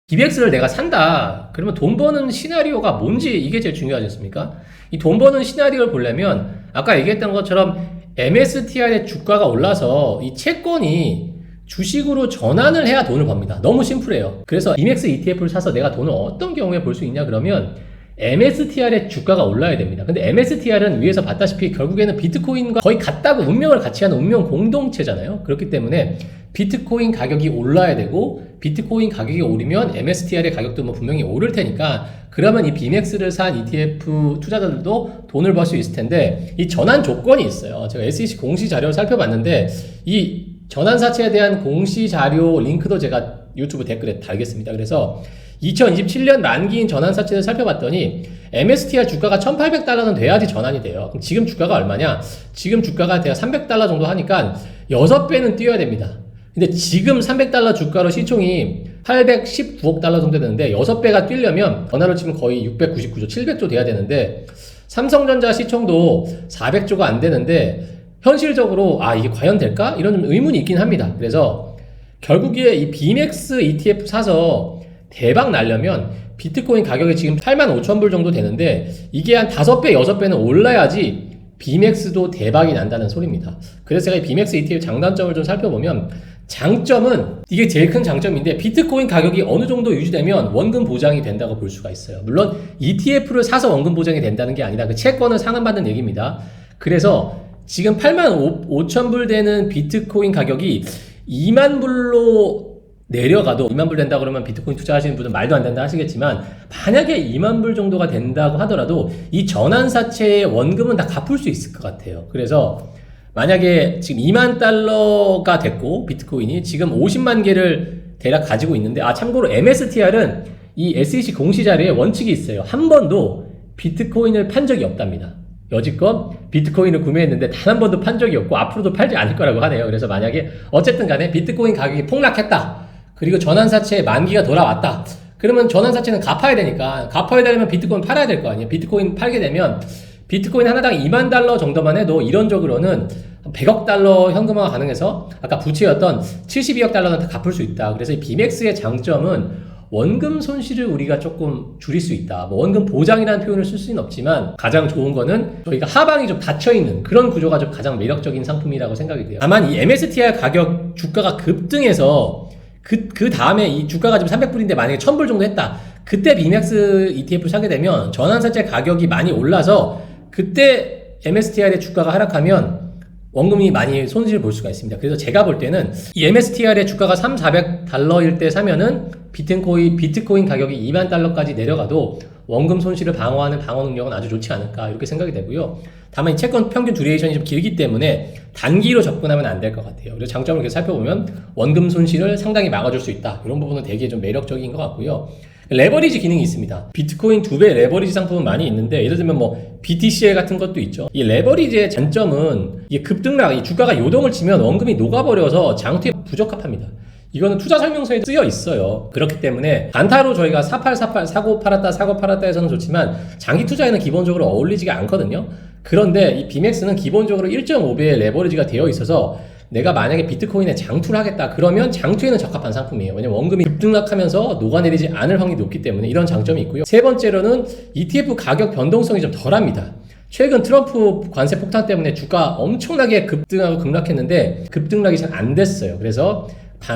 BMX를 내가 산다. 그러면 돈 버는 시나리오가 뭔지 이게 제일 중요하지 않습니까? 이 돈 버는 시나리오를 보려면 아까 얘기했던 것처럼 MSTR의 주가가 올라서 이 채권이 주식으로 전환을 해야 돈을 법니다. 너무 심플해요. 그래서 BMX ETF를 사서 내가 돈을 어떤 경우에 벌 수 있냐 그러면 MSTR의 주가가 올라야 됩니다. 근데 MSTR은 위에서 봤다시피 결국에는 비트코인과 거의 같다고 운명을 같이 하는 운명 공동체잖아요. 그렇기 때문에 비트코인 가격이 올라야 되고 비트코인 가격이 오르면 MSTR의 가격도 뭐 분명히 오를 테니까 그러면 이 BMX를 산 ETF 투자자들도 돈을 벌 수 있을 텐데 이 전환 조건이 있어요. 제가 SEC 공시 자료를 살펴봤는데 이 전환사채에 대한 공시 자료 링크도 제가 유튜브 댓글에 달겠습니다. 그래서 2027년 만기인 전환사채를 살펴봤더니 MSTR 주가가 1,800달러는 돼야지 전환이 돼요. 그럼 지금 주가가 얼마냐? 지금 주가가 대략 300달러 정도 하니까 6배는 뛰어야 됩니다. 근데 지금 300달러 주가로 시총이 819억 달러 정도 되는데 6배가 뛰려면 전화로 치면 거의 699조, 700조 돼야 되는데 삼성전자 시총도 400조가 안 되는데 현실적으로 이게 과연 될까? 이런 좀 의문이 있긴 합니다. 그래서 결국에 이 BMX ETF 사서 대박 날려면 비트코인 가격이 지금 85,000불 정도 되는데 이게 한 5배, 6배는 올라야지 BMX도 대박이 난다는 소리입니다. 그래서 제가 이 BMX ETF 장단점을 좀 살펴보면 장점은 이게 제일 큰 장점인데 비트코인 가격이 어느 정도 유지되면 원금 보장이 된다고 볼 수가 있어요. 물론 ETF를 사서 원금 보장이 된다는 게 아니라 그 채권을 상환받는 얘기입니다. 그래서 지금 85,000불 되는 비트코인 가격이 2만 불로 내려가도 2만 불 된다 그러면 비트코인 투자하시는 분은 말도 안 된다 하시겠지만 만약에 2만 불 정도가 된다고 하더라도 이 전환사채의 원금은 다 갚을 수 있을 것 같아요. 그래서 만약에 지금 2만 달러가 됐고 비트코인이 지금 50만 개를 대략 가지고 있는데 참고로 MSTR은 이 SEC 공시 자료에 원칙이 있어요. 한 번도 비트코인을 판 적이 없답니다. 여지껏 비트코인을 구매했는데 단 한 번도 판 적이 없고 앞으로도 팔지 않을 거라고 하네요. 그래서 만약에 어쨌든 간에 비트코인 가격이 폭락했다. 그리고 전환사채의 만기가 돌아왔다. 그러면 전환사채는 갚아야 되니까 갚아야 되려면 비트코인 팔아야 될 거 아니에요. 비트코인 팔게 되면 비트코인 하나당 2만 달러 정도만 해도 이론적으로는 100억 달러 현금화가 가능해서 아까 부채였던 72억 달러는 다 갚을 수 있다. 그래서 이 BMX의 장점은 원금 손실을 우리가 조금 줄일 수 있다. 뭐 원금 보장이라는 표현을 쓸 수는 없지만 가장 좋은 거는 저희가 하방이 좀 닫혀있는 그런 구조가 좀 가장 매력적인 상품이라고 생각이 돼요. 다만 이 MSTR 가격 주가가 급등해서 그 다음에 이 주가가 지금 300불인데 만약에 1000불 정도 했다. 그때 BMX ETF를 사게 되면 전환사채 가격이 많이 올라서 그때 MSTR의 주가가 하락하면 원금이 많이 손실을 볼 수가 있습니다. 그래서 제가 볼 때는 이 MSTR의 주가가 3,400달러일 때 사면은 비트코인 가격이 2만 달러까지 내려가도 원금 손실을 방어하는 방어 능력은 아주 좋지 않을까 이렇게 생각이 되고요. 다만 이 채권 평균 듀레이션이 좀 길기 때문에 단기로 접근하면 안 될 것 같아요. 그래서 장점을 이렇게 살펴보면 원금 손실을 상당히 막아줄 수 있다. 이런 부분은 되게 좀 매력적인 것 같고요. 레버리지 기능이 있습니다. 비트코인 2배 레버리지 상품은 많이 있는데 예를 들면 뭐 BTCL 같은 것도 있죠. 이 레버리지의 장점은 이게 급등락, 이 주가가 요동을 치면 원금이 녹아버려서 장투에 부적합합니다. 이거는 투자 설명서에 쓰여 있어요. 그렇기 때문에 단타로 저희가 4848 사고 팔았다 해서는 좋지만 장기 투자에는 기본적으로 어울리지가 않거든요. 그런데 이 BMX는 기본적으로 1.5배의 레버리지가 되어 있어서 내가 만약에 비트코인에 장투를 하겠다 그러면 장투에는 적합한 상품이에요. 왜냐면 원금이 급등락하면서 녹아내리지 않을 확률이 높기 때문에 이런 장점이 있고요. 세 번째로는 ETF 가격 변동성이 좀 덜합니다. 최근 트럼프 관세 폭탄 때문에 주가 엄청나게 급등하고 급락했는데 급등락이 잘 안 됐어요. 그래서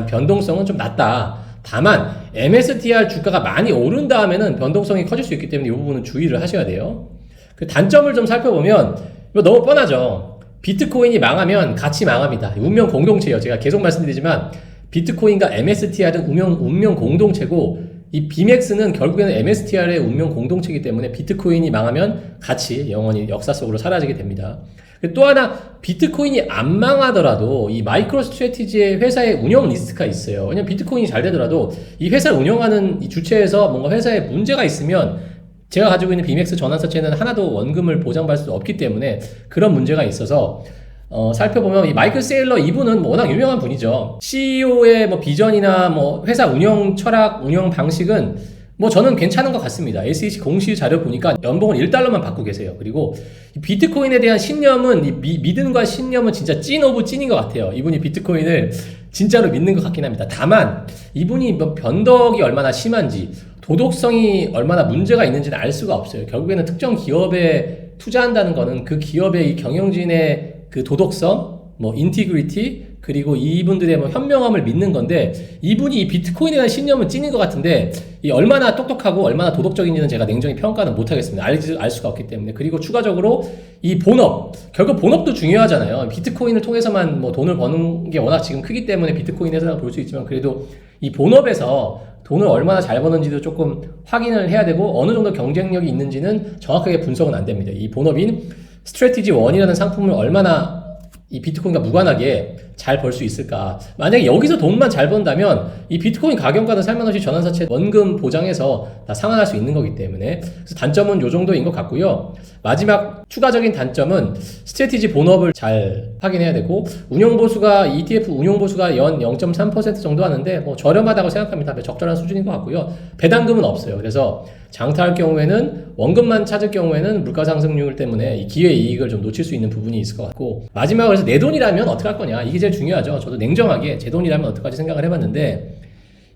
변동성은 좀 낮다. 다만 MSTR 주가가 많이 오른 다음에는 변동성이 커질 수 있기 때문에 이 부분은 주의를 하셔야 돼요. 그 단점을 좀 살펴보면 이거 너무 뻔하죠. 비트코인이 망하면 같이 망합니다. 운명 공동체예요. 제가 계속 말씀드리지만 비트코인과 MSTR은 운명 공동체고 이 BMX는 결국에는 MSTR의 운명 공동체이기 때문에 비트코인이 망하면 같이 영원히 역사 속으로 사라지게 됩니다. 또 하나 비트코인이 안 망하더라도 이 마이크로 스트래티지의 회사의 운영 리스크가 있어요. 왜냐면 비트코인이 잘 되더라도 이 회사를 운영하는 이 주체에서 뭔가 회사에 문제가 있으면 제가 가지고 있는 BMX 전환사채는 하나도 원금을 보장받을 수 없기 때문에 그런 문제가 있어서 살펴보면 이 마이클 세일러 이분은 워낙 유명한 분이죠. CEO의 뭐 비전이나 뭐 회사 운영 철학, 운영 방식은 뭐 저는 괜찮은 것 같습니다. SEC 공시 자료 보니까 연봉을 1달러만 받고 계세요. 그리고 비트코인에 대한 신념은 믿음과 신념은 진짜 찐 오브 찐인 것 같아요. 이분이 비트코인을 진짜로 믿는 것 같긴 합니다. 다만 이분이 뭐 변덕이 얼마나 심한지 도덕성이 얼마나 문제가 있는지는 알 수가 없어요. 결국에는 특정 기업에 투자한다는 거는 그 기업의 이 경영진의 그 도덕성, 뭐 인티그리티, 그리고 이분들의 뭐 현명함을 믿는 건데, 이분이 이 비트코인에 대한 신념은 찐인 것 같은데 이 얼마나 똑똑하고 얼마나 도덕적인지는 제가 냉정히 평가는 못 하겠습니다. 알 수가 없기 때문에. 그리고 추가적으로 이 본업, 결국 본업도 중요하잖아요. 비트코인을 통해서만 뭐 돈을 버는 게 워낙 지금 크기 때문에 비트코인에서 볼 수 있지만, 그래도 이 본업에서 돈을 얼마나 잘 버는지도 조금 확인을 해야 되고, 어느 정도 경쟁력이 있는지는 정확하게 분석은 안 됩니다. 이 본업인 스트래티지 1이라는 상품을 얼마나 이 비트코인과 무관하게 잘 벌 수 있을까. 만약에 여기서 돈만 잘 번다면 이 비트코인 가격과는 살만없이 전환사채 원금 보장해서 다 상환할 수 있는 거기 때문에, 그래서 단점은 요 정도인 것 같고요. 마지막 추가적인 단점은 스트래티지 본업을 잘 확인해야 되고, 운용보수가 ETF 운용보수가 연 0.3% 정도 하는데 뭐 저렴하다고 생각합니다. 적절한 수준인 것 같고요. 배당금은 없어요. 그래서 장타할 경우에는, 원금만 찾을 경우에는 물가 상승률 때문에 이 기회 이익을 좀 놓칠 수 있는 부분이 있을 것 같고, 마지막으로 그래서 내 돈이라면 어떻게 할 거냐, 이게 제일 중요하죠. 저도 냉정하게 제 돈이라면 어떡하지 생각을 해봤는데,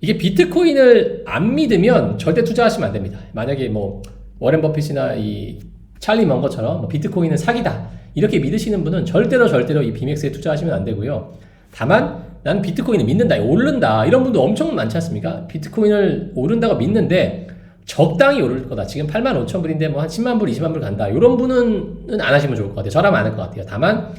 이게 비트코인을 안 믿으면 절대 투자하시면 안 됩니다. 만약에 뭐 워렌 버핏이나 이 찰리 먼거처럼 뭐 비트코인은 사기다 이렇게 믿으시는 분은 절대로 이 비맥스에 투자하시면 안 되고요. 다만 난 비트코인을 믿는다, 오른다, 이런 분도 엄청 많지 않습니까? 비트코인을 오른다고 믿는데 적당히 오를 거다. 지금 85,000불인데 뭐 한 10만 불, 20만 불 간다. 이런 분은 안 하시면 좋을 것 같아요. 저라면 안 할 것 같아요. 다만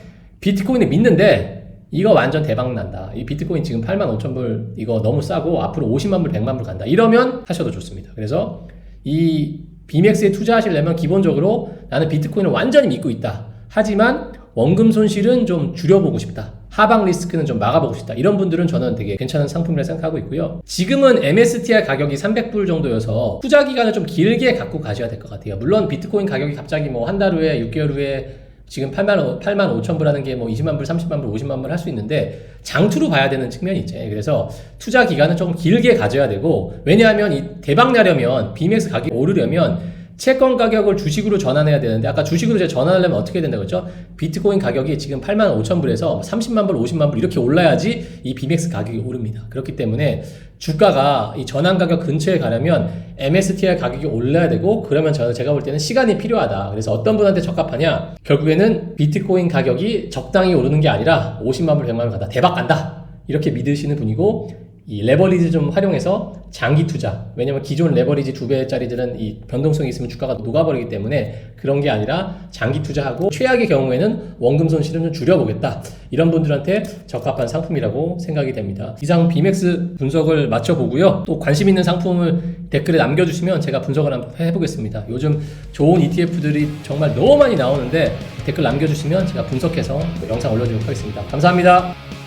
비트코인을 믿는데 이거 완전 대박 난다, 이 비트코인 지금 85,000불 이거 너무 싸고 앞으로 50만 불, 100만 불 간다, 이러면 하셔도 좋습니다. 그래서 이 비맥스에 투자하시려면 기본적으로 나는 비트코인을 완전히 믿고 있다, 하지만 원금 손실은 좀 줄여보고 싶다, 하방 리스크는 좀 막아보고 싶다, 이런 분들은 저는 되게 괜찮은 상품이라 생각하고 있고요. 지금은 MSTR 가격이 300불 정도여서 투자 기간을 좀 길게 갖고 가셔야 될 것 같아요. 물론 비트코인 가격이 갑자기 뭐 한 달 후에, 6개월 후에 지금 8만 5천 불 하는 게 뭐 20만 불, 30만 불, 50만 불 할 수 있는데 장투로 봐야 되는 측면이 있죠. 그래서 투자 기간은 조금 길게 가져야 되고, 왜냐하면 이 대박 나려면, 비맥스 가격이 오르려면 채권 가격을 주식으로 전환해야 되는데, 아까 주식으로 제가 전환하려면 어떻게 된다고 했죠? 비트코인 가격이 지금 8만 5천 불에서 30만 불, 50만 불 이렇게 올라야지 이 비맥스 가격이 오릅니다. 그렇기 때문에 주가가 이 전환 가격 근처에 가려면 MSTR 가격이 올라야 되고, 그러면 제가 볼 때는 시간이 필요하다. 그래서 어떤 분한테 적합하냐? 결국에는 비트코인 가격이 적당히 오르는 게 아니라 50만 불, 100만 불 간다, 대박 간다, 이렇게 믿으시는 분이고, 이 레버리지 좀 활용해서 장기 투자, 왜냐면 기존 레버리지 2배짜리들은 이 변동성이 있으면 주가가 녹아버리기 때문에 그런 게 아니라 장기 투자하고, 최악의 경우에는 원금 손실은 좀 줄여보겠다, 이런 분들한테 적합한 상품이라고 생각이 됩니다. 이상 비맥스 분석을 마쳐보고요. 또 관심 있는 상품을 댓글에 남겨주시면 제가 분석을 한번 해보겠습니다. 요즘 좋은 ETF들이 정말 너무 많이 나오는데 댓글 남겨주시면 제가 분석해서 영상 올려드리도록 하겠습니다. 감사합니다.